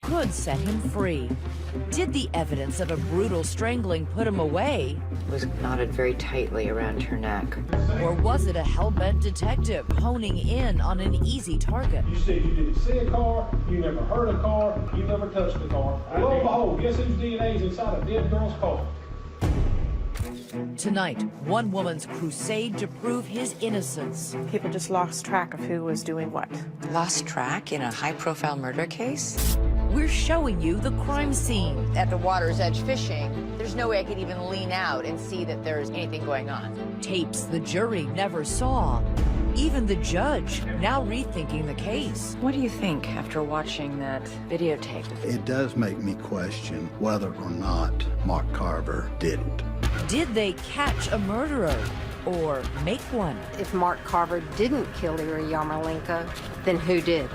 could set him free. Did the evidence of a brutal strangling put him away? Was knotted very tightly around her neck. Or was it a hell-bent detective honing in on an easy target? You said you didn't see a car, you never heard a car, you never touched a car. Lo and behold, guess whose DNA is inside a dead girl's car? Tonight, one woman's crusade to prove his innocence. People just lost track of who was doing what. Lost track in a high-profile murder case? We're showing you the crime scene. At the water's edge fishing, there's no way I could even lean out and see that there's anything going on. Tapes the jury never saw. Even the judge now rethinking the case. What do you think after watching that videotape? It does make me question whether or not Mark Carver did it. Did they catch a murderer or make one? If Mark Carver didn't kill Ira Yarmolenko, then who did?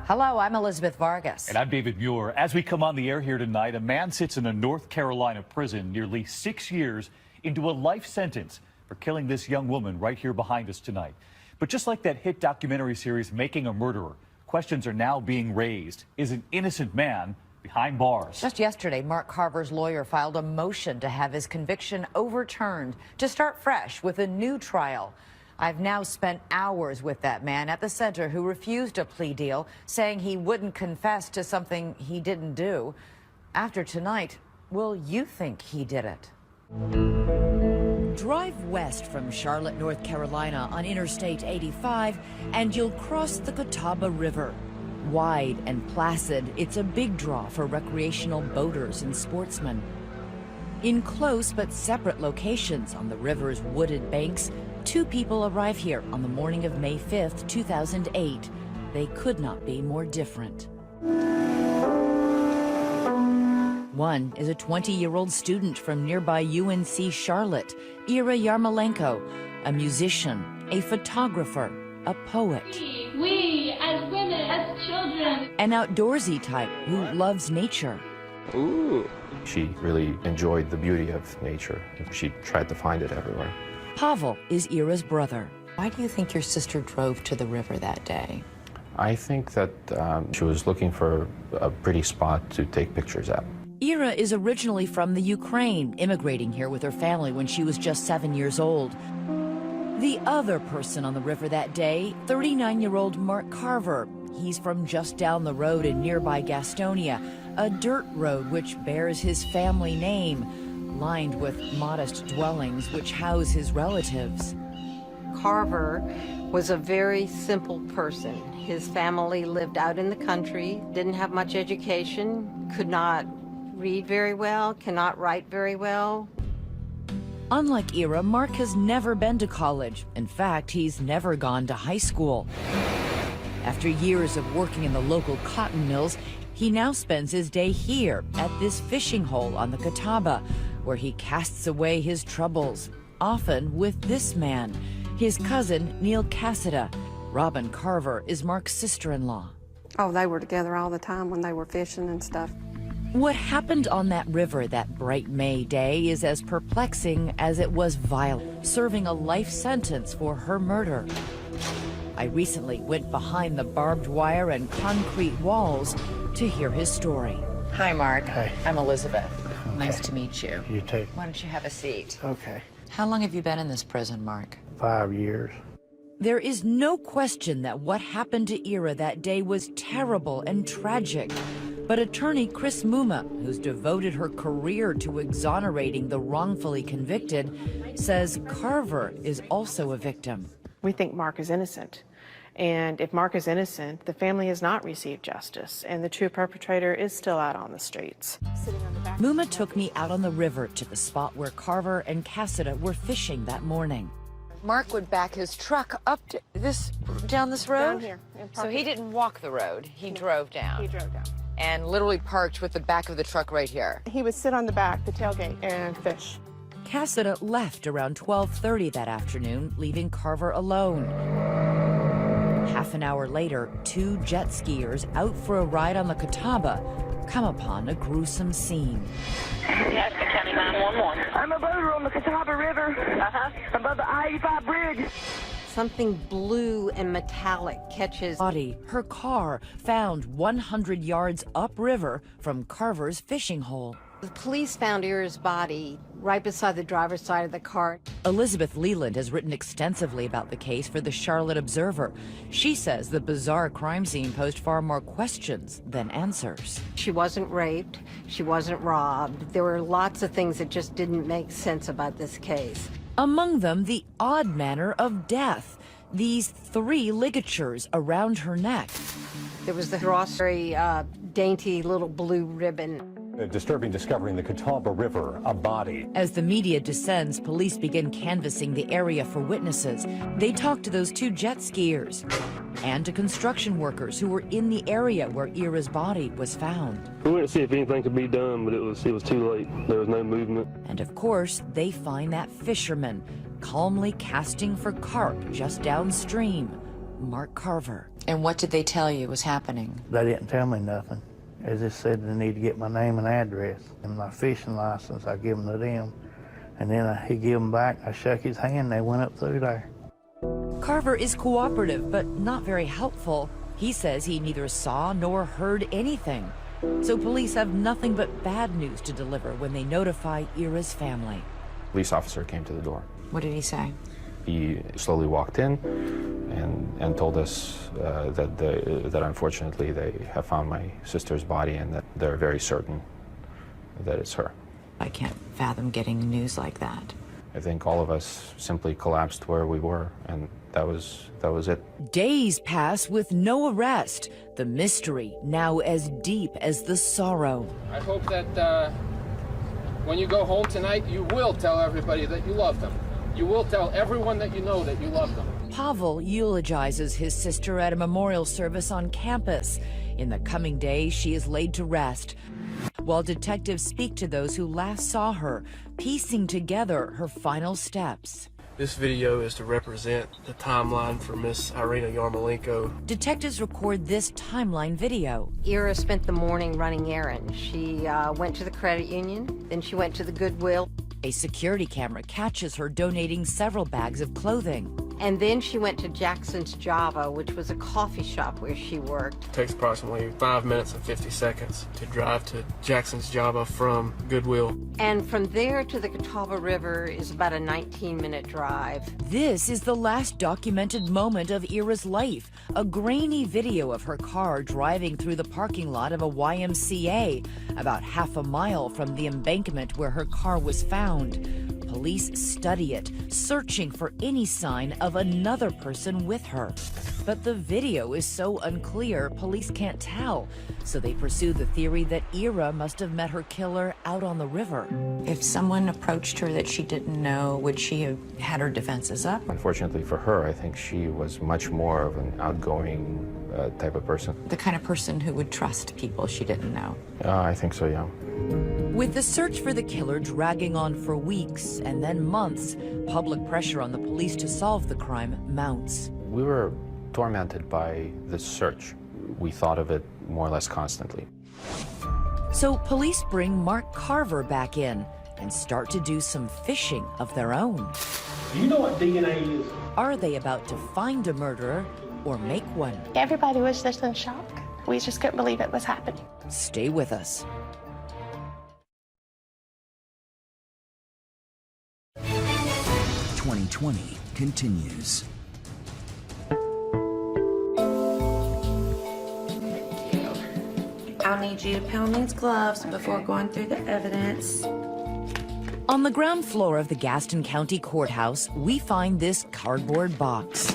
Hello, I'm Elizabeth Vargas. And I'm David Muir. As we come on the air here tonight, a man sits in a North Carolina prison nearly 6 years into a life sentence for killing this young woman right here behind us tonight. But just like that hit documentary series, Making a Murderer, questions are now being raised. Is an innocent man behind bars? Just yesterday, Mark Carver's lawyer filed a motion to have his conviction overturned to start fresh with a new trial. I've now spent hours with that man at the center who refused a plea deal, saying he wouldn't confess to something he didn't do. After tonight, will you think he did it? Drive west from Charlotte, North Carolina on Interstate 85 and you'll cross the Catawba River. Wide and placid, it's a big draw for recreational boaters and sportsmen. In close but separate locations on the river's wooded banks, two people arrive here on the morning of May 5th, 2008. They could not be more different. One is a 20-year-old student from nearby UNC Charlotte, Ira Yarmolenko, a musician, a photographer, a poet. We as women, as children. An outdoorsy type who loves nature. Ooh. She really enjoyed the beauty of nature. She tried to find it everywhere. Pavel is Ira's brother. Why do you think your sister drove to the river that day? I think that she was looking for a pretty spot to take pictures at. Ira is originally from the Ukraine, immigrating here with her family when she was just 7 years old. The other person on the river that day, 39-year-old Mark Carver. He's from just down the road in nearby Gastonia, a dirt road which bears his family name, lined with modest dwellings which house his relatives. Carver was a very simple person. His family lived out in the country, didn't have much education, could not read very well, cannot write very well. Unlike Ira, Mark has never been to college. In fact, he's never gone to high school. After years of working in the local cotton mills, he now spends his day here at this fishing hole on the Catawba, where he casts away his troubles, often with this man, his cousin, Neil Cassida. Robin Carver is Mark's sister-in-law. Oh, they were together all the time when they were fishing and stuff. What happened on that river that bright May day is as perplexing as it was violent, serving a life sentence for her murder. I recently went behind the barbed wire and concrete walls to hear his story. Hi, Mark. Hi. I'm Elizabeth. Okay. Nice to meet you. You too. Why don't you have a seat? Okay. How long have you been in this prison, Mark? 5 years. There is no question that what happened to Ira that day was terrible and tragic. But attorney Chris Muma, who's devoted her career to exonerating the wrongfully convicted, says Carver is also a victim. We think Mark is innocent. And if Mark is innocent, the family has not received justice, and the true perpetrator is still out on the streets. Muma took me out on the river to the spot where Carver and Cassida were fishing that morning. Mark would back his truck up to down this road? Down here. So he didn't walk the road, he drove down. He drove down. And literally parked with the back of the truck right here. He would sit on the back, the tailgate, and fish. Cassida left around 12:30 that afternoon, leaving Carver alone. Half an hour later, two jet skiers out for a ride on the Catawba come upon a gruesome scene. Peteski County 911. I'm a boater on the Catawba River above the I-85 bridge. something blue and metallic catches Body, her car, found 100 yards upriver from Carver's fishing hole. The police found Ira's body right beside the driver's side of the car. Elizabeth Leland has written extensively about the case for the Charlotte Observer. She says the bizarre crime scene posed far more questions than answers. She wasn't raped. She wasn't robbed. There were lots of things that just didn't make sense about this case. Among them, the odd manner of death. These 3 ligatures around her neck. There was the very dainty little blue ribbon. A disturbing discovery in the Catawba River, a body. As the media descends, police begin canvassing the area for witnesses. They talk to those 2 jet skiers and to construction workers who were in the area where Ira's body was found. We went to see if anything could be done, but it was too late. There was no movement. And of course, they find that fisherman calmly casting for carp just downstream, Mark Carver. And what did they tell you was happening? They didn't tell me nothing. They just said they need to get my name and address and my fishing license. I give them to them, and then he gave them back. I shook his hand, and they went up through there. Carver is cooperative, but not very helpful. He says he neither saw nor heard anything. So police have nothing but bad news to deliver when they notify Ira's family. A police officer came to the door. What did he say? He slowly walked in and told us that unfortunately they have found my sister's body and that they're very certain that it's her. I can't fathom getting news like that. I think all of us simply collapsed where we were, and that was it. Days pass with no arrest. The mystery now as deep as the sorrow. I hope that when you go home tonight, you will tell everybody that you love them. You will tell everyone that you know that you love them. Pavel eulogizes his sister at a memorial service on campus. In the coming days, she is laid to rest, while detectives speak to those who last saw her, piecing together her final steps. This video is to represent the timeline for Miss Irina Yarmolenko. Detectives record this timeline video. Ira spent the morning running errands. She went to the credit union, then she went to the Goodwill. A security camera catches her donating several bags of clothing. And then she went to Jackson's Java, which was a coffee shop where she worked. It takes approximately 5 minutes and 50 seconds to drive to Jackson's Java from Goodwill. And from there to the Catawba River is about a 19-minute drive. This is the last documented moment of Ira's life, a grainy video of her car driving through the parking lot of a YMCA, about half a mile from the embankment where her car was found. Police study it, searching for any sign of another person with her. But the video is so unclear, police can't tell. So they pursue the theory that Ira must have met her killer out on the river. If someone approached her that she didn't know, would she have had her defenses up? Unfortunately for her, I think she was much more of an outgoing type of person. The kind of person who would trust people she didn't know? I think so, yeah. With the search for the killer dragging on for weeks and then months, public pressure on the police to solve the crime mounts. We were tormented by this search. We thought of it more or less constantly. So police bring Mark Carver back in and start to do some fishing of their own. Do you know what DNA is? Are they about to find a murderer or make one? Everybody was just in shock. We just couldn't believe it was happening. Stay with us. "2020 continues. I'll need you to put on these gloves before going through the evidence. On the ground floor of the Gaston County Courthouse, we find this cardboard box.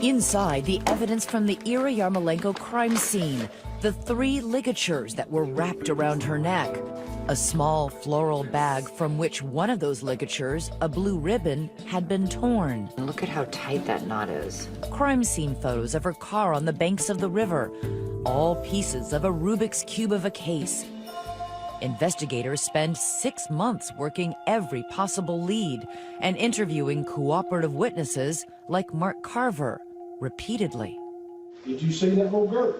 Inside, the evidence from the Ira Yarmolenko crime scene, the 3 ligatures that were wrapped around her neck, a small floral bag from which one of those ligatures, a blue ribbon, had been torn. Look at how tight that knot is. Crime scene photos of her car on the banks of the river, all pieces of a Rubik's Cube of a case. Investigators spend 6 months working every possible lead and interviewing cooperative witnesses like Mark Carver repeatedly. Did you see that little girl?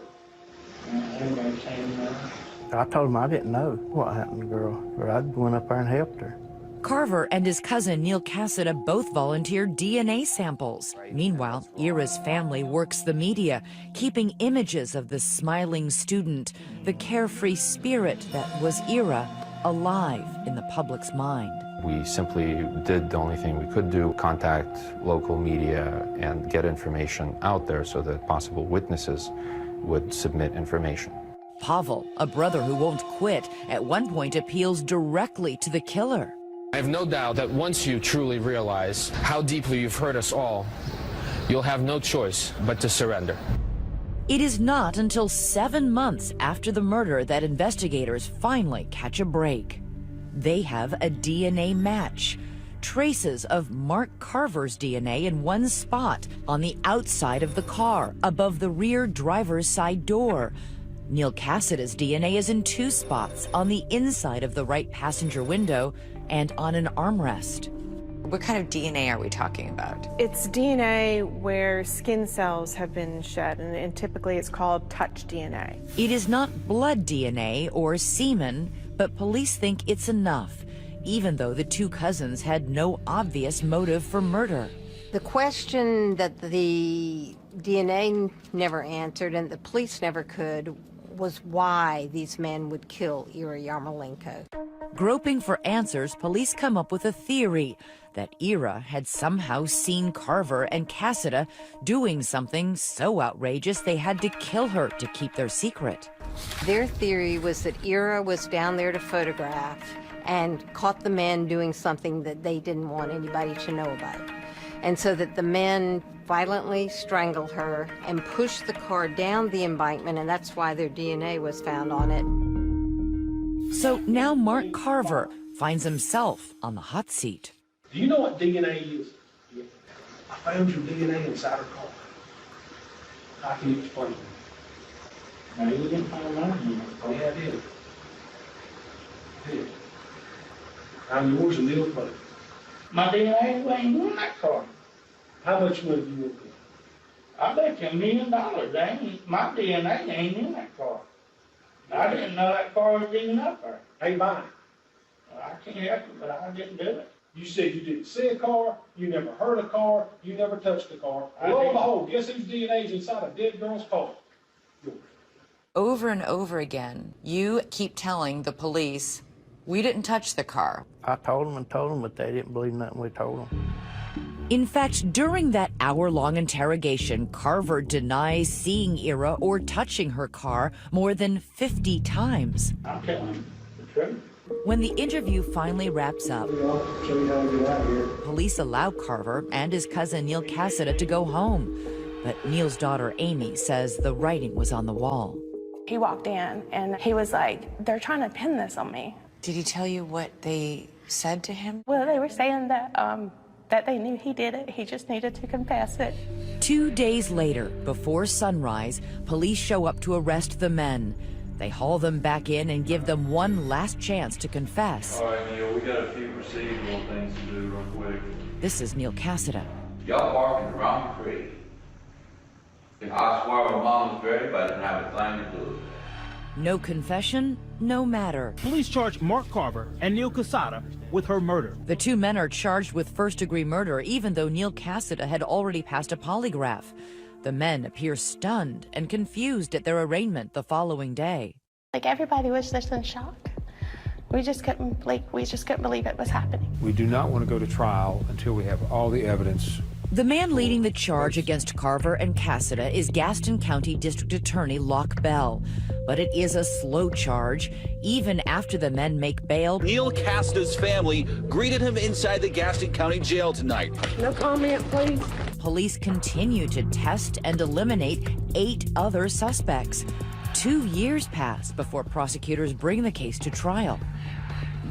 I told him I didn't know what happened to the girl, but I went up there and helped her. Carver and his cousin Neil Cassida both volunteered DNA samples. Meanwhile, Ira's family works the media, keeping images of the smiling student, the carefree spirit that was Ira, alive in the public's mind. We simply did the only thing we could do, contact local media and get information out there so that possible witnesses would submit information. Pavel, a brother who won't quit, at one point appeals directly to the killer. I have no doubt that once you truly realize how deeply you've hurt us all, you'll have no choice but to surrender. It is not until 7 months after the murder that investigators finally catch a break. They have a DNA match. Traces of Mark Carver's DNA in one spot on the outside of the car, above the rear driver's side door. Neil Cassida's DNA is in 2 spots, on the inside of the right passenger window and on an armrest. What kind of DNA are we talking about? It's DNA where skin cells have been shed, and typically it's called touch DNA. It is not blood DNA or semen, but police think it's enough, even though the 2 cousins had no obvious motive for murder. The question that the DNA never answered and the police never could was why these men would kill Ira Yarmolenko. Groping for answers, police come up with a theory that Ira had somehow seen Carver and Cassida doing something so outrageous they had to kill her to keep their secret. Their theory was that Ira was down there to photograph and caught the men doing something that they didn't want anybody to know about. And so that the men violently strangled her and pushed the car down the embankment, and that's why their DNA was found on it. So now Mark Carver finds himself on the hot seat. Do you know what DNA is? I found your DNA inside her car. I can explain it. Now, you didn't find mine. Oh, yeah, I did. I did. I'm yours and Neil's buddy. My DNA ain't in that car. How much money do you want? I bet you $1 million. My DNA ain't in that car. I didn't know that car was even up there. Hey, bye. I can't help it, but I didn't do it. You said you didn't see a car, you never heard a car, you never touched a car. Lo and behold, guess whose DNA is inside a dead girl's car? Yours. Over and over again, you keep telling the police, we didn't touch the car. I told them, but they didn't believe nothing we told them. In fact, during that hour-long interrogation, Carver denies seeing Ira or touching her car more than 50 times. I'm telling the truth. When the interview finally wraps up, police allow Carver and his cousin Neil Cassida to go home. But Neil's daughter Amy says the writing was on the wall. He walked in and he was like, they're trying to pin this on me. Did he tell you what they said to him? Well, they were saying that they knew he did it. He just needed to confess it. 2 days later, before sunrise, police show up to arrest the men. They haul them back in and give them one last chance to confess. All right, Neil, we got a few procedural things to do real quick. This is Neil Cassida. Y'all barking the wrong tree. I swear on Mom's grave I didn't have a thing to do with it. No confession, no matter. Police charge Mark Carver and Neil Cassida with her murder. The 2 men are charged with first-degree murder, even though Neil Cassida had already passed a polygraph. The men appear stunned and confused at their arraignment the following day. Like, everybody was just in shock. We just couldn't believe it was happening. We do not want to go to trial until we have all the evidence. The man leading the charge against Carver and Cassida is Gaston County District Attorney Locke Bell. But it is a slow charge, even after the men make bail. Neil Cassida's family greeted him inside the Gaston County Jail tonight. No comment, please. Police continue to test and eliminate 8 other suspects. 2 years pass before prosecutors bring the case to trial.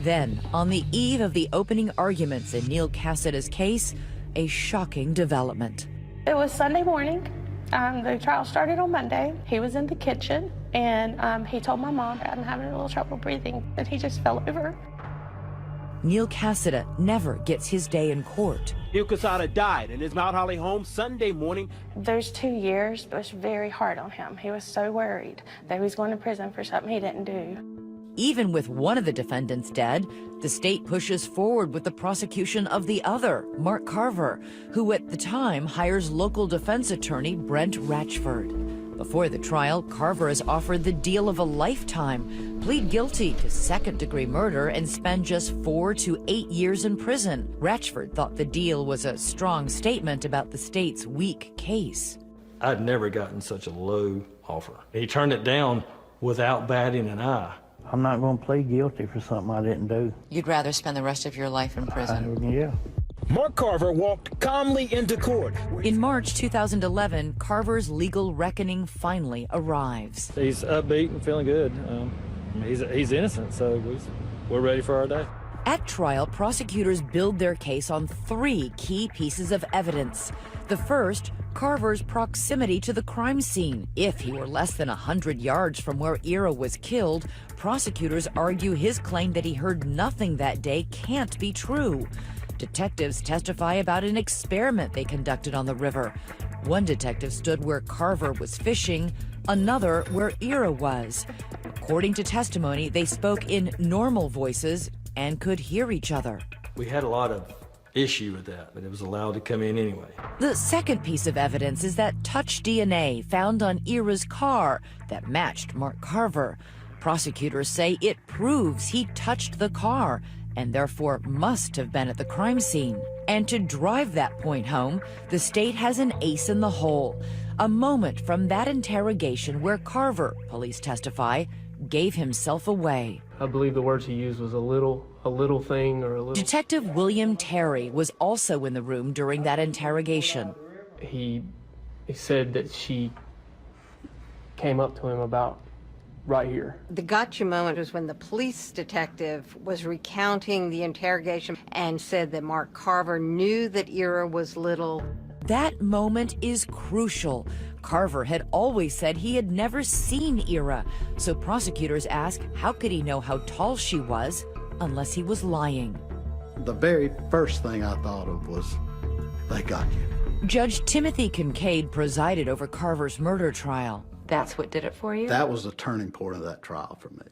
Then, on the eve of the opening arguments in Neil Cassida's case, a shocking development. It was Sunday morning. The trial started on Monday. He was in the kitchen, and he told my mom that I'm having a little trouble breathing, and he just fell over. Neil Cassida never gets his day in court. Neil Cassida died in his Mount Holly home Sunday morning. Those 2 years was very hard on him. He was so worried that he was going to prison for something he didn't do. Even with one of the defendants dead, the state pushes forward with the prosecution of the other, Mark Carver, who at the time hires local defense attorney Brent Ratchford. Before the trial, Carver is offered the deal of a lifetime, plead guilty to second-degree murder, and spend just 4 to 8 years in prison. Ratchford thought the deal was a strong statement about the state's weak case. I'd never gotten such a low offer. He turned it down without batting an eye. I'm not going to plead guilty for something I didn't do. You'd rather spend the rest of your life in prison? Yeah. Mark Carver walked calmly into court. In March 2011, Carver's legal reckoning finally arrives. He's upbeat and feeling good. He's innocent, so we're ready for our day. At trial, prosecutors build their case on 3 key pieces of evidence. The first, Carver's proximity to the crime scene. If he were less than 100 yards from where Ira was killed, prosecutors argue his claim that he heard nothing that day can't be true. Detectives testify about an experiment they conducted on the river. One detective stood where Carver was fishing, another where Ira was. According to testimony, they spoke in normal voices and could hear each other. We had a lot of issue with that, but it was allowed to come in anyway. The second piece of evidence is that touch DNA found on Ira's car that matched Mark Carver. Prosecutors say it proves he touched the car and therefore must have been at the crime scene. And to drive that point home, the state has an ace in the hole. A moment from that interrogation where Carver, police testify, gave himself away. I believe the words he used was a little thing or a little... Detective William Terry was also in the room during that interrogation. He said that she came up to him about right here. The gotcha moment was when the police detective was recounting the interrogation and said that Mark Carver knew that Ira was little. That moment is crucial. Carver had always said he had never seen Ira, so prosecutors ask how could he know how tall she was unless he was lying. The very first thing I thought of was, they got you. Judge Timothy Kincaid presided over Carver's murder trial. That's what did it for you? That was the turning point of that trial for me.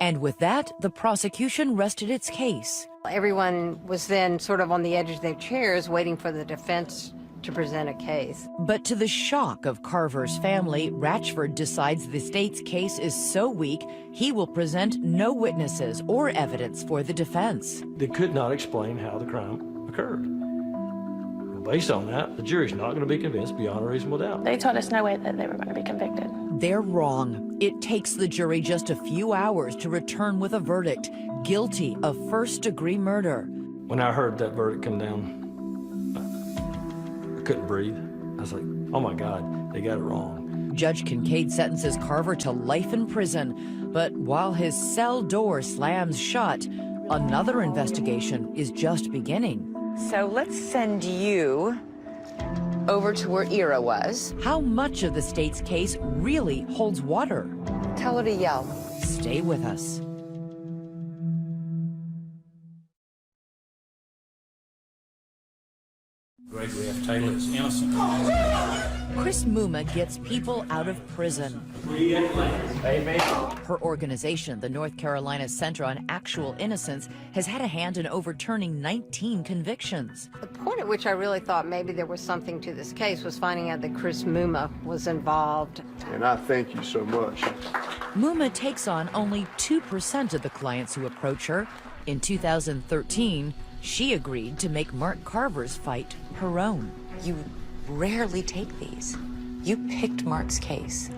And with that, the prosecution rested its case. Everyone was then sort of on the edge of their chairs waiting for the defense to present a case. But to the shock of Carver's family, Ratchford decides the state's case is so weak, he will present no witnesses or evidence for the defense. They could not explain how the crime occurred. Based on that, the jury's not going to be convinced beyond a reasonable doubt. They told us no way that they were going to be convicted. They're wrong. It takes the jury just a few hours to return with a verdict, guilty of first-degree murder. When I heard that verdict come down, I couldn't breathe. I was like, oh my God, they got it wrong. Judge Kincaid sentences Carver to life in prison, but while his cell door slams shut, another investigation is just beginning. So let's send you over to where Ira was. How much of the state's case really holds water? Tell her to yell. Stay with us. Gregory F. Taylor is innocent. Chris Muma gets people out of prison. Her organization, the North Carolina Center on Actual Innocence, has had a hand in overturning 19 convictions. The point at which I really thought maybe there was something to this case was finding out that Chris Muma was involved. And I thank you so much. Muma takes on only 2% of the clients who approach her. In 2013, she agreed to make Mark Carver's fight her own. You rarely take these. You picked Mark's case.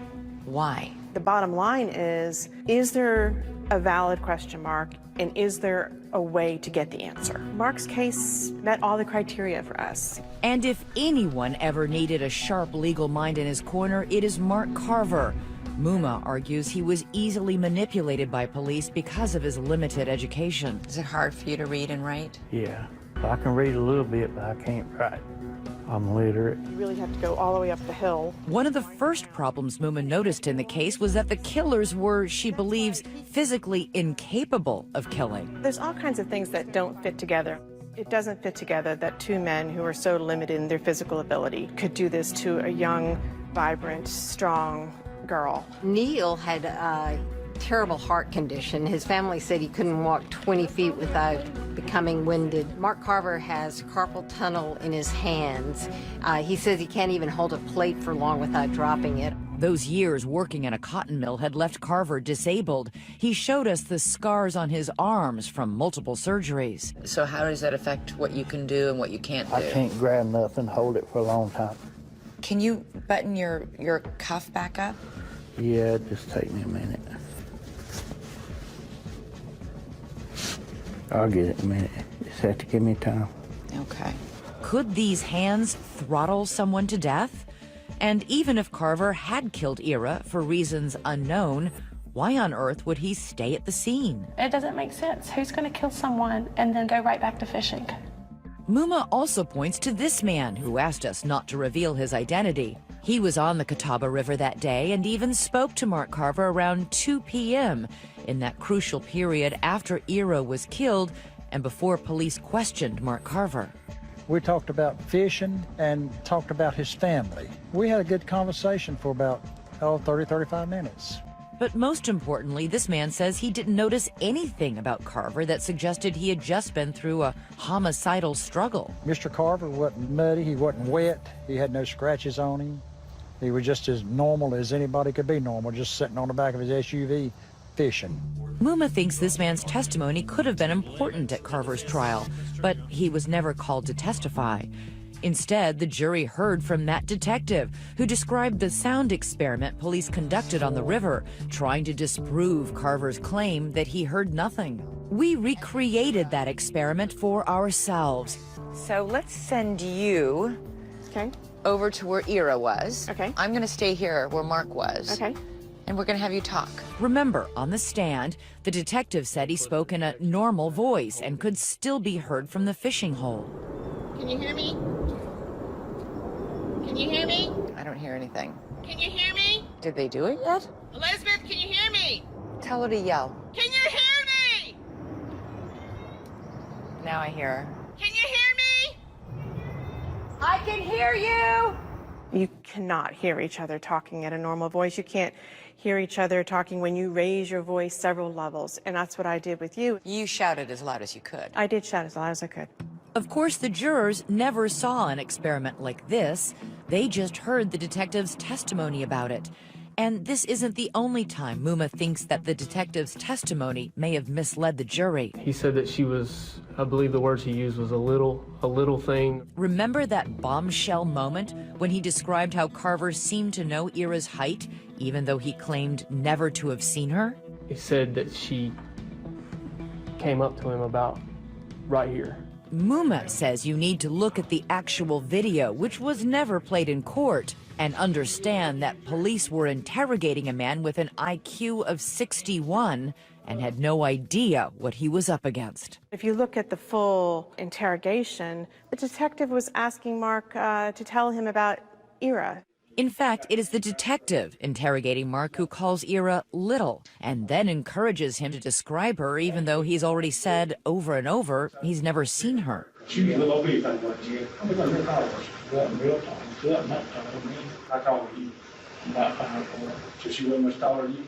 Why? The bottom line is there a valid question mark, and is there a way to get the answer? Mark's case met all the criteria for us. And if anyone ever needed a sharp legal mind in his corner, it is Mark Carver. Muma argues he was easily manipulated by police because of his limited education. Is it hard for you to read and write? Yeah, I can read a little bit, but I can't write. I'm literate. You really have to go all the way up the hill. One of the first problems Muma noticed in the case was that the killers were, she believes, physically incapable of killing. There's all kinds of things that don't fit together. It doesn't fit together that two men who are so limited in their physical ability could do this to a young, vibrant, strong girl. Neil had terrible heart condition. His family said he couldn't walk 20 feet without becoming winded. Mark Carver has carpal tunnel in his hands. He says he can't even hold a plate for long without dropping it. Those years working in a cotton mill had left Carver disabled. He showed us the scars on his arms from multiple surgeries. So how does that affect what you can do and what you can't do? I can't grab nothing, hold it for a long time. Can you button your cuff back up? Yeah, just take me a minute. I'll get it in a minute. Just have to give me time. Okay. Could these hands throttle someone to death? And even if Carver had killed Ira for reasons unknown, why on earth would he stay at the scene? It doesn't make sense. Who's going to kill someone and then go right back to fishing? Muma also points to this man who asked us not to reveal his identity. He was on the Catawba River that day and even spoke to Mark Carver around 2 p.m. in that crucial period after Ira was killed and before police questioned Mark Carver. We talked about fishing and talked about his family. We had a good conversation for about 30, 35 minutes. But most importantly, this man says he didn't notice anything about Carver that suggested he had just been through a homicidal struggle. Mr. Carver wasn't muddy, he wasn't wet, he had no scratches on him. He was just as normal as anybody could be normal, just sitting on the back of his SUV fishing. Muma thinks this man's testimony could have been important at Carver's trial, but he was never called to testify. Instead, the jury heard from that detective who described the sound experiment police conducted on the river, trying to disprove Carver's claim that he heard nothing. We recreated that experiment for ourselves. So let's send you over to where Ira was. Okay. I'm going to stay here where Mark was. Okay. And we're going to have you talk. Remember, on the stand, the detective said he spoke in a normal voice and could still be heard from the fishing hole. Can you hear me? Can you hear me? I don't hear anything. Can you hear me? Did they do it yet? Elizabeth, can you hear me? Tell her to yell. Can you hear me? Now I hear her. Can you hear me? I can hear you! You cannot hear each other talking at a normal voice. You can't hear each other talking when you raise your voice several levels, and that's what I did with you. You shouted as loud as you could. I did shout as loud as I could. Of course, the jurors never saw an experiment like this. They just heard the detective's testimony about it. And this isn't the only time Muma thinks that the detective's testimony may have misled the jury. He said that she was, I believe the words he used was a little thing. Remember that bombshell moment when he described how Carver seemed to know Ira's height, even though he claimed never to have seen her? He said that she came up to him about right here. Muma says you need to look at the actual video, which was never played in court, and understand that police were interrogating a man with an IQ of 61 and had no idea what he was up against. If you look at the full interrogation, the detective was asking Mark to tell him about Ira. In fact, it is the detective interrogating Mark who calls Ira little and then encourages him to describe her, even though he's already said over and over he's never seen her. She was a little bit like what you. I'm going to call her. She wasn't real tall. She wasn't that tall to me. I called her you. About 5'4". So she wasn't much taller than you.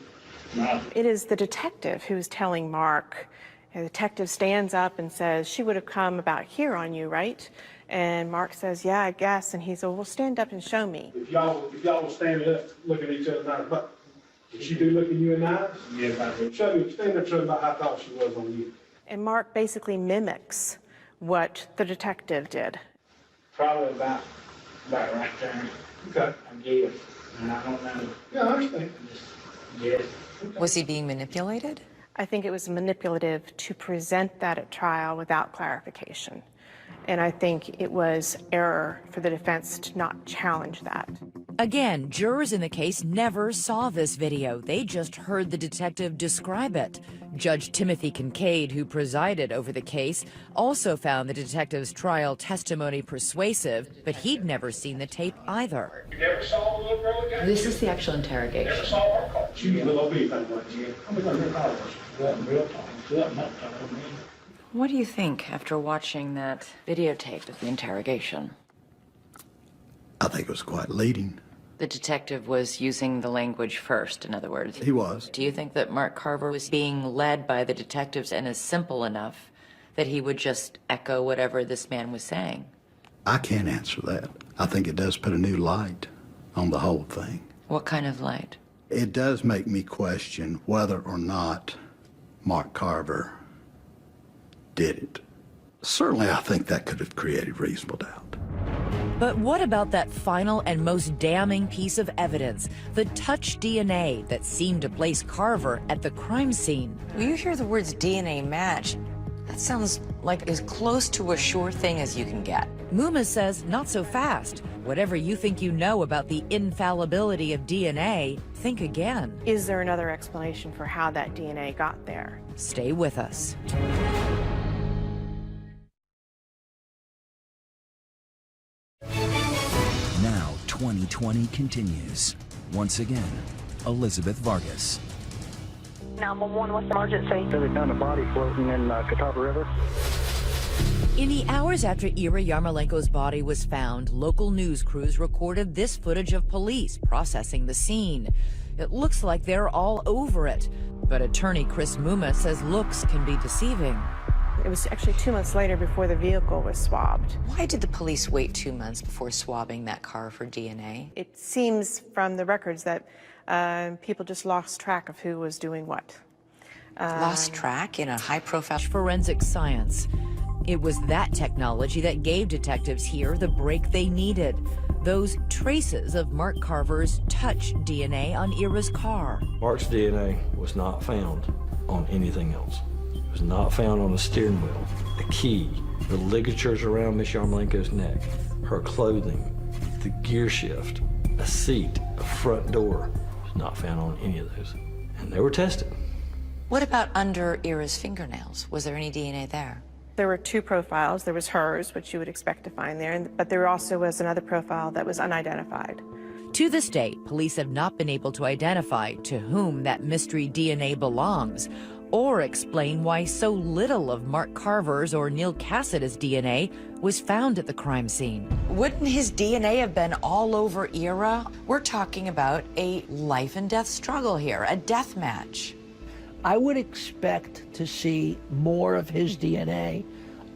No. It is the detective who's telling Mark. The detective stands up and says, she would have come about here on you, right? And Mark says, yeah, I guess. And he said, well, stand up and show me. If y'all will stand up, look at each other in the eye, but did she do look at you in the eyes? Yeah, show me, stand up, show me about how tall she was on you. And Mark basically mimics what the detective did. Probably about right there. Okay. I guess. And I don't know. Yeah, I understand. Yes. Okay. Was he being manipulated? I think it was manipulative to present that at trial without clarification. And I think it was error for the defense to not challenge that. Again, jurors in the case never saw this video. They just heard the detective describe it. Judge Timothy Kincaid, who presided over the case, also found the detective's trial testimony persuasive, but he'd never seen the tape either. You never saw the little girl again? This is the actual interrogation. Never saw her call. She was a little bit like what you. I'm going to call her. She wasn't real tall. She wasn't that tall to me. What do you think after watching that videotape of the interrogation? I think it was quite leading. The detective was using the language first, in other words. He was. Do you think that Mark Carver was being led by the detectives and is simple enough that he would just echo whatever this man was saying? I can't answer that. I think it does put a new light on the whole thing. What kind of light? It does make me question whether or not Mark Carver did it. Certainly, I think that could have created reasonable doubt. But what about that final and most damning piece of evidence, the touch DNA that seemed to place Carver at the crime scene? When you hear the words DNA match, that sounds like as close to a sure thing as you can get. Muma says not so fast. Whatever you think you know about the infallibility of DNA, think again. Is there another explanation for how that DNA got there? Stay with us. Now 2020 continues. Once again, Elizabeth Vargas. 911, what's the emergency? They found a body floating in Carver River. In the hours after Ira Yarmolenko's body was found, local news crews recorded this footage of police processing the scene. It looks like they're all over it, but attorney Chris Muma says looks can be deceiving. It was actually 2 months later before the vehicle was swabbed. Why did the police wait 2 months before swabbing that car for DNA? It seems from the records that people just lost track of who was doing what. Lost track in a high-profile... Forensic science. It was that technology that gave detectives here the break they needed. Those traces of Mark Carver's touch DNA on Ira's car. Mark's DNA was not found on anything else. It was not found on the steering wheel, the key, the ligatures around Miss Yarmolenko's neck, her clothing, the gear shift, a seat, a front door. It was not found on any of those. And they were tested. What about under Ira's fingernails? Was there any DNA there? There were two profiles. There was hers, which you would expect to find there, but there also was another profile that was unidentified. To this day, police have not been able to identify to whom that mystery DNA belongs, or explain why so little of Mark Carver's or Neil Cassidy's DNA was found at the crime scene. Wouldn't his DNA have been all over Ira? We're talking about a life and death struggle here, a death match. I would expect to see more of his DNA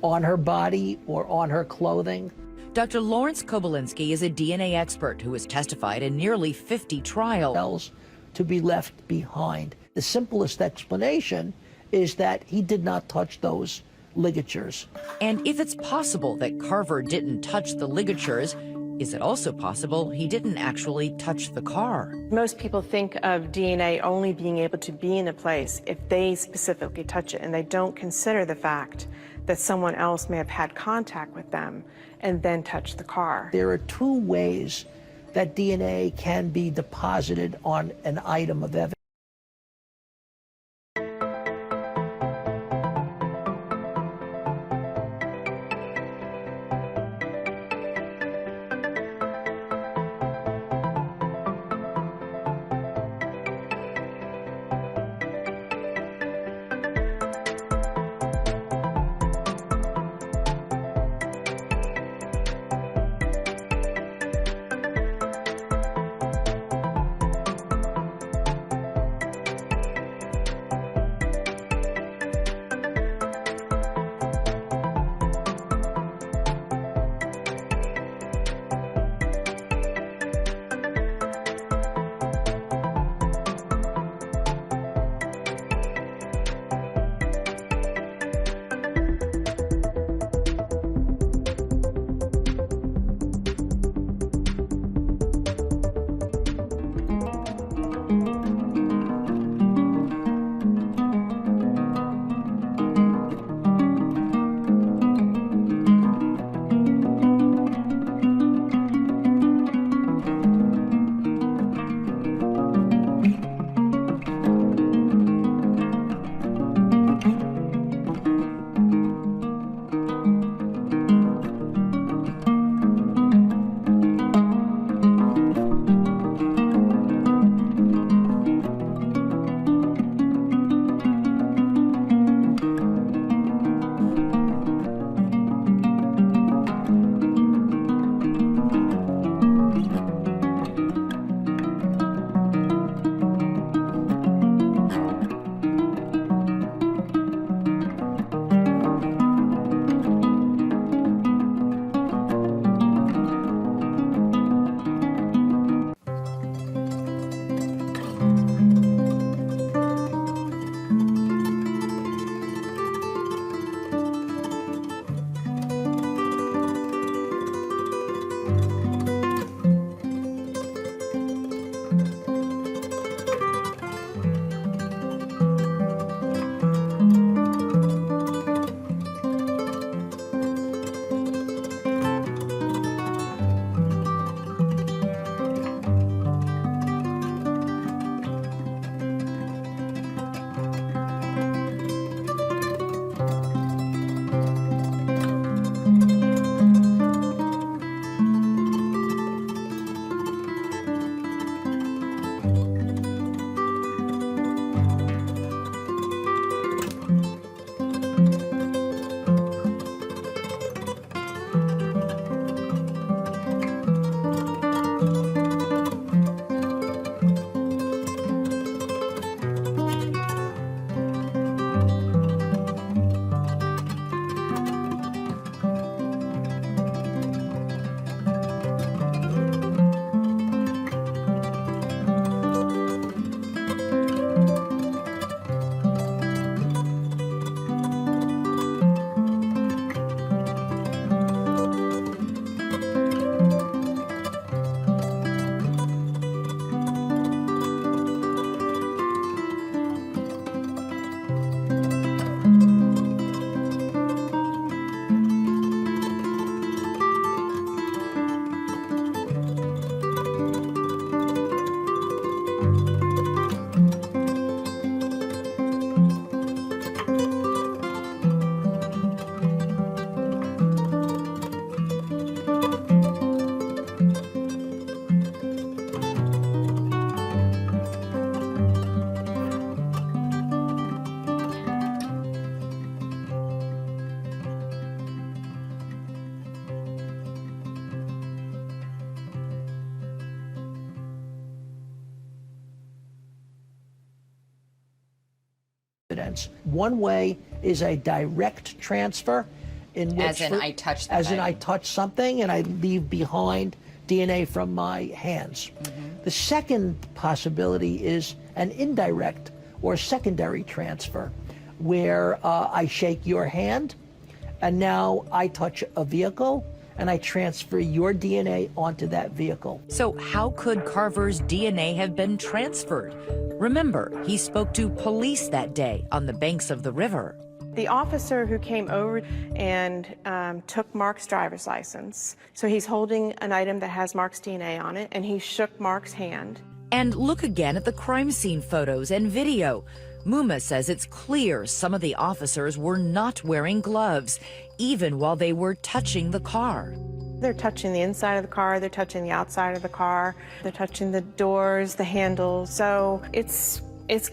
on her body or on her clothing. Dr. Lawrence Kobylinski is a DNA expert who has testified in nearly 50 trials. To be left behind. The simplest explanation is that he did not touch those ligatures. And if it's possible that Carver didn't touch the ligatures, is it also possible he didn't actually touch the car? Most people think of DNA only being able to be in a place if they specifically touch it, and they don't consider the fact that someone else may have had contact with them and then touched the car. There are two ways that DNA can be deposited on an item of evidence. evidence. One way is a direct transfer, in which, As in, I touched the as in thing. I touch something and I leave behind DNA from my hands. The second possibility is an indirect or secondary transfer, where I shake your hand, and now I touch a vehicle, and I transfer your DNA onto that vehicle. So how could Carver's DNA have been transferred? Remember, he spoke to police that day on the banks of the river. The officer who came over and took Mark's driver's license, so he's holding an item that has Mark's DNA on it, and he shook Mark's hand. And look again at the crime scene photos and video. Muma says it's clear some of the officers were not wearing gloves, even while they were touching the car. They're touching the inside of the car, they're touching the outside of the car, they're touching the doors, the handles, so it's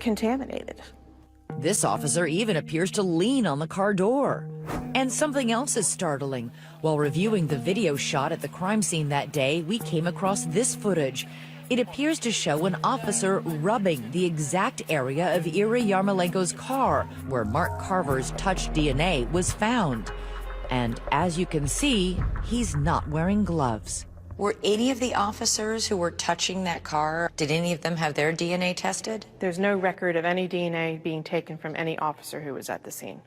contaminated. This officer even appears to lean on the car door. And something else is startling. While reviewing the video shot at the crime scene that day, we came across this footage. It appears to show an officer rubbing the exact area of Ira Yarmolenko's car where Mark Carver's touch DNA was found. And as you can see, he's not wearing gloves. Were any of the officers who were touching that car, did any of them have their DNA tested? There's no record of any DNA being taken from any officer who was at the scene.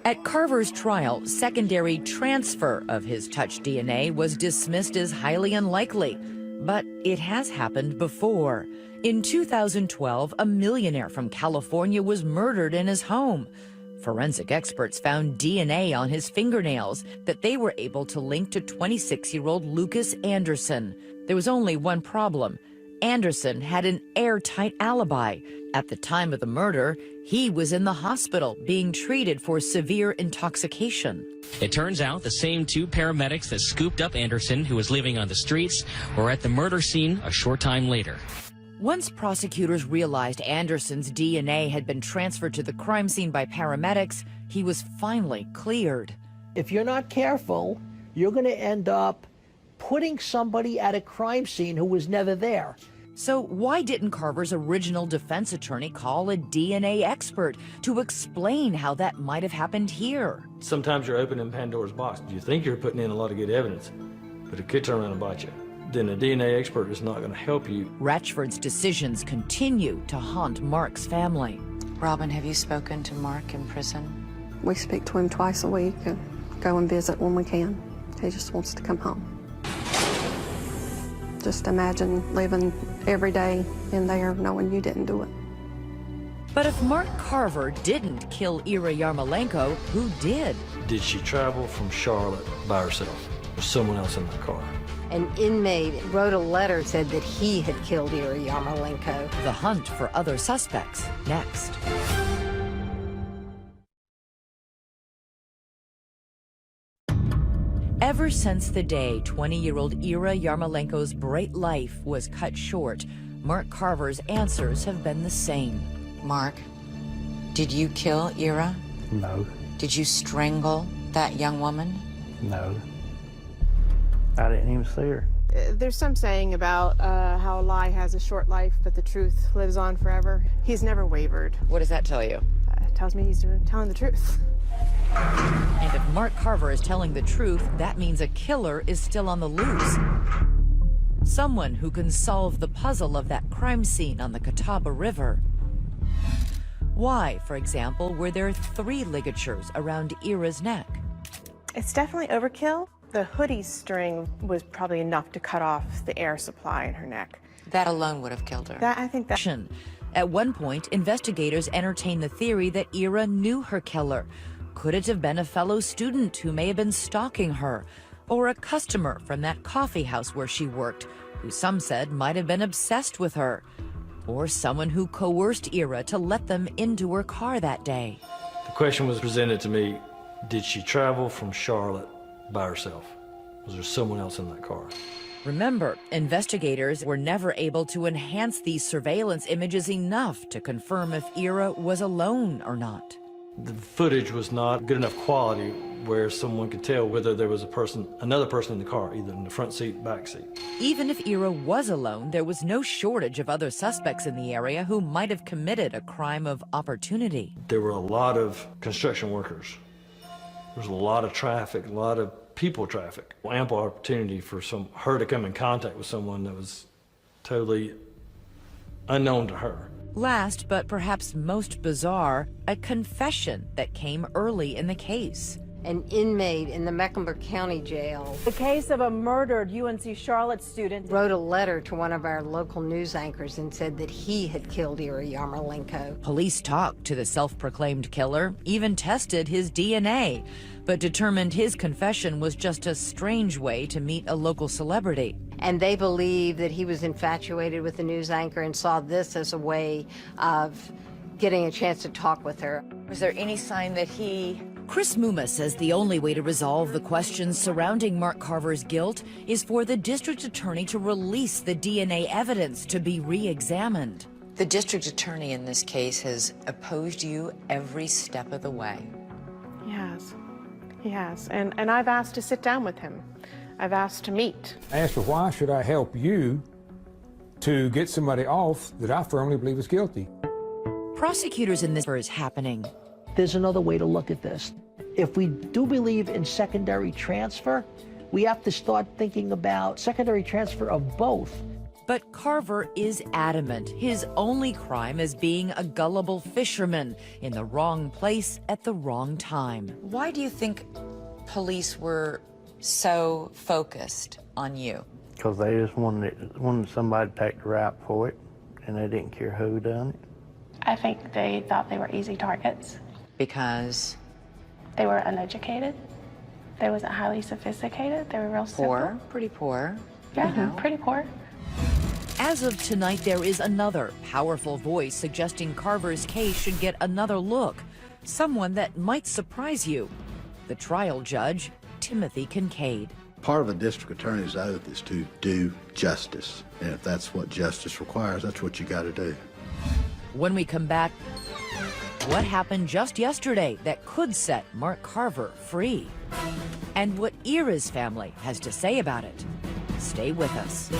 At Carver's trial, secondary transfer of his touch DNA was dismissed as highly unlikely. But it has happened before. In 2012, a millionaire from California was murdered in his home. Forensic experts found DNA on his fingernails that they were able to link to 26-year-old Lucas Anderson. There was only one problem. Anderson had an airtight alibi. At the time of the murder, he was in the hospital being treated for severe intoxication. It turns out the same two paramedics that scooped up Anderson, who was living on the streets, were at the murder scene a short time later. Once prosecutors realized Anderson's DNA had been transferred to the crime scene by paramedics, he was finally cleared. If you're not careful, you're going to end up putting somebody at a crime scene who was never there. So why didn't Carver's original defense attorney call a DNA expert to explain how that might have happened here? Sometimes you're opening Pandora's box. You think you're putting in a lot of good evidence, but it could turn around and bite you. Then a DNA expert is not going to help you. Ratchford's decisions continue to haunt Mark's family. Robin, have you spoken to Mark in prison? We speak to him twice a week and go and visit when we can. He just wants to come home. Just imagine living every day in there knowing you didn't do it. But if Mark Carver didn't kill Ira Yarmolenko, who did? Did she travel from Charlotte by herself? Or someone else in that car? An inmate wrote a letter, said that he had killed Ira Yarmolenko. The hunt for other suspects, next. Ever since the day 20-year-old Ira Yarmolenko's bright life was cut short, Mark Carver's answers have been the same. Mark, did you kill Ira? No. Did you strangle that young woman? No. I didn't even see her. There's some saying about how a lie has a short life, but the truth lives on forever. He's never wavered. What does that tell you? It tells me he's telling the truth. And if Mark Carver is telling the truth, that means a killer is still on the loose. Someone who can solve the puzzle of that crime scene on the Catawba River. Why, for example, were there 3 ligatures around Ira's neck? It's definitely overkill. The hoodie string was probably enough to cut off the air supply in her neck. That alone would have killed her. I think that. At one point, investigators entertained the theory that Ira knew her killer. Could it have been a fellow student who may have been stalking her, or a customer from that coffee house where she worked, who some said might have been obsessed with her, or someone who coerced Ira to let them into her car that day? The question was presented to me, did she travel from Charlotte by herself? Was there someone else in that car? Remember, investigators were never able to enhance these surveillance images enough to confirm if Ira was alone or not. The footage was not good enough quality where someone could tell whether there was another person in the car, either in the front seat, back seat. Even if Ira was alone, there was no shortage of other suspects in the area who might have committed a crime of opportunity. There were a lot of construction workers. There was a lot of traffic, a lot of people traffic. Ample opportunity for her to come in contact with someone that was totally unknown to her. Last, but perhaps most bizarre, a confession that came early in the case. An inmate in the Mecklenburg County Jail. The case of a murdered UNC Charlotte student Wrote a letter to one of our local news anchors and said that he had killed Ira Yarmolenko. Police talked to the self-proclaimed killer, even tested his DNA, but determined his confession was just a strange way to meet a local celebrity. And they believe that he was infatuated with the news anchor and saw this as a way of getting a chance to talk with her. Was there any sign that he... Chris Muma says the only way to resolve the questions surrounding Mark Carver's guilt is for the district attorney to release the DNA evidence to be re-examined. The district attorney in this case has opposed you every step of the way. He has. And I've asked to sit down with him. I've asked to meet. I asked her, why should I help you to get somebody off that I firmly believe is guilty? Prosecutors in this is happening. There's another way to look at this. If we do believe in secondary transfer, we have to start thinking about secondary transfer of both. But Carver is adamant his only crime is being a gullible fisherman in the wrong place at the wrong time. Why do you think police were so focused on you? Because they just wanted somebody to take the rap for it, and they didn't care who done it. I think they thought they were easy targets. Because? They were uneducated. They wasn't highly sophisticated. They were real simple. Poor, pretty poor. Yeah, pretty poor. As of tonight, there is another powerful voice suggesting Carver's case should get another look. Someone that might surprise you. The trial judge, Timothy Kincaid. Part of a district attorney's oath is to do justice. And if that's what justice requires, that's what you got to do. When we come back, what happened just yesterday that could set Mark Carver free? And what Ira's family has to say about it. Stay with us.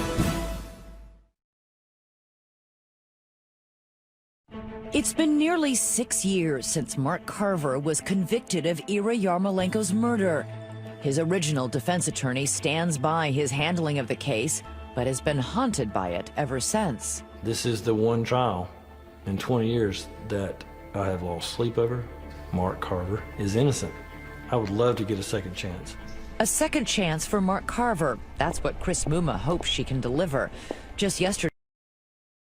It's been nearly 6 years since Mark Carver was convicted of Ira Yarmolenko's murder. His original defense attorney stands by his handling of the case, but has been haunted by it ever since. This is the one trial in 20 years that I have lost sleep over. Mark Carver is innocent. I would love to get a second chance. A second chance for Mark Carver. That's what Chris Muma hopes she can deliver. Just yesterday,